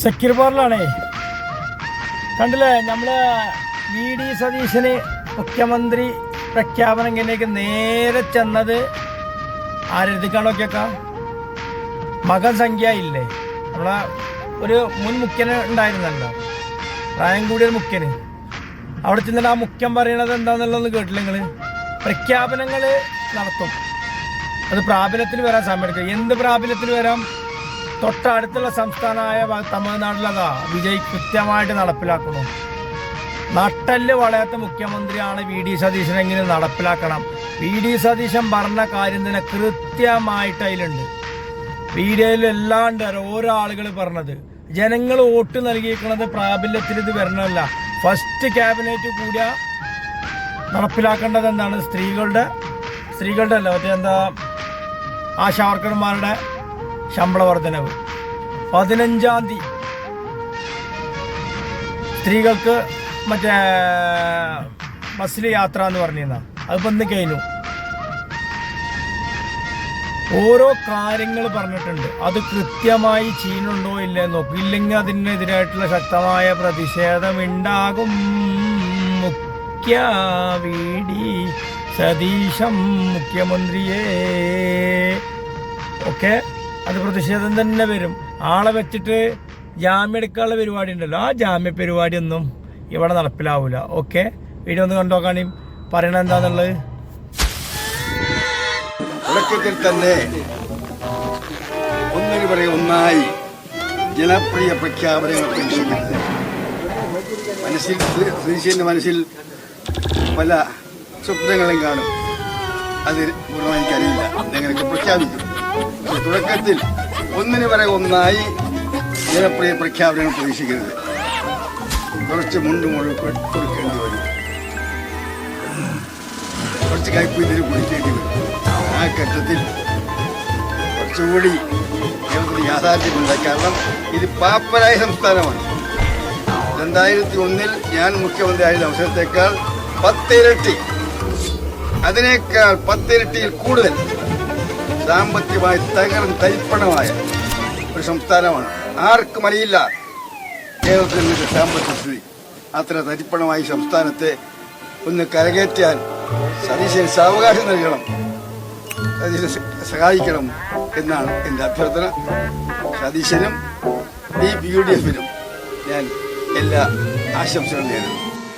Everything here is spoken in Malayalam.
സെക്യൂർ പാർലാണേ. കണ്ടില്ലേ, നമ്മള് VD സതീശന് മുഖ്യമന്ത്രി പ്രഖ്യാപനം കഴിഞ്ഞേക്ക് നേരെ ചെന്നത് ആരെഴുതിക്കാണോക്കിയേക്കാം, മകൻ സംഖ്യ ഇല്ലേ, നമ്മളെ ഒരു മുൻ മുഖ്യന് ഉണ്ടായിരുന്നല്ലോ, പ്രായം കൂടിയ മുഖ്യന്. അവിടെ ചെന്നിട്ട് ആ മുഖ്യം പറയണത് എന്താണെന്നുള്ളതൊന്നും കേട്ടില്ല നിങ്ങൾ. പ്രഖ്യാപനങ്ങൾ നടത്തും, അത് പ്രാബല്യത്തിൽ വരാൻ സമയമെടുക്കും. എന്ത് പ്രാബല്യത്തിൽ വരാം? തൊട്ടടുത്തുള്ള സംസ്ഥാനമായ തമിഴ്നാട്ടിലതാ വിജയ് കൃത്യമായിട്ട് നടപ്പിലാക്കണം. നട്ടല് വളയാത്ത മുഖ്യമന്ത്രിയാണ് VD സതീശൻ. എങ്ങനെ നടപ്പിലാക്കണം? VD സതീശൻ പറഞ്ഞ കാര്യം തന്നെ കൃത്യമായിട്ട് അതിലുണ്ട്. വീഡിയോയിൽ എല്ലാം ഉണ്ട്. ഓരോ ആളുകൾ പറഞ്ഞത്, ജനങ്ങൾ വോട്ട് നൽകിയിരിക്കുന്നത് പ്രാബല്യത്തിൽ ഇത് വരണമല്ല. ഫസ്റ്റ് ക്യാബിനറ്റ് കൂടിയ നടപ്പിലാക്കേണ്ടത് എന്താണ്? സ്ത്രീകളുടെ അല്ല, മറ്റേ എന്താ, ആശാവർക്കർമാരുടെ ശമ്പള വർധനവ് 15-ാം തീയതി സ്ത്രീകൾക്ക് മറ്റേ ബസ്സിൽ യാത്ര എന്ന് പറഞ്ഞിരുന്ന അതിപ്പോൾ ഇന്ന് കഴിഞ്ഞു. ഓരോ കാര്യങ്ങൾ പറഞ്ഞിട്ടുണ്ട്. അത് കൃത്യമായി ചെയ്യുന്നുണ്ടോ ഇല്ലേ നോക്കും. ഇല്ലെങ്കിൽ അതിനെതിരായിട്ടുള്ള ശക്തമായ പ്രതിഷേധമുണ്ടാകും. മുഖ്യ VD സതീശം മുഖ്യമന്ത്രിയെ ഒക്കെ അത് പ്രതിഷേധം തന്നെ വരും. ആളെ വെച്ചിട്ട് ജാമ്യം എടുക്കാനുള്ള പരിപാടി ഉണ്ടല്ലോ, ആ ജാമ്യ പരിപാടിയൊന്നും ഇവിടെ നടപ്പിലാവൂല. ഓക്കെ, വീഡിയോ ഒന്ന് കണ്ടോക്കാണി പറയണത് എന്താന്നുള്ളത്. തുടക്കത്തിൽ തന്നെ ഒന്നിനു പറയും ഒന്നായി ജനപ്രിയ പ്രഖ്യാപനങ്ങൾ പ്രതീക്ഷിക്കുന്നത്. സതീശന്റെ മനസ്സിൽ പല സ്വപ്നങ്ങളും കാണും. അത് പൂർണ്ണമായി എനിക്കറിയില്ല, ഞങ്ങൾക്ക് പ്രഖ്യാപിക്കും. തുടക്കത്തിൽ ഒന്നിനു പറയും ഒന്നായി ജനപ്രിയ പ്രഖ്യാപനങ്ങൾ പ്രതീക്ഷിക്കരുത്. കുറച്ച് മുണ്ടും കൊടുക്കേണ്ടി വരും, കുറച്ച് കൈപ്പീതിൽ കുടിക്കേണ്ടി വരും. ആ ഘട്ടത്തിൽ കുറച്ചുകൂടി യാഥാർത്ഥ്യമുണ്ട്. കാരണം ഇത് പാപ്പരായ സംസ്ഥാനമാണ്. 2001 ഞാൻ മുഖ്യമന്ത്രി ആയിരുന്ന അവസരത്തേക്കാൾ 10 ഇരട്ടി, അതിനേക്കാൾ 10 ഇരട്ടിയിൽ കൂടുതൽ സാമ്പത്തികമായി തരിപ്പണമായ ഒരു സംസ്ഥാനമാണ്. ആർക്കും അറിയില്ല കേരളത്തിൽ സാമ്പത്തിക സ്ഥിതി. അത്ര തരിപ്പണമായി സംസ്ഥാനത്തെ ഒന്ന് കരകയറ്റാൻ സതീശന് സാവകാശം നൽകണം, സഹായിക്കണം എന്നാണ് എൻ്റെ അഭ്യർത്ഥന. സതീശനും ഈ UDF-നും ഞാൻ എല്ലാ ആശംസകളും നേരുന്നു.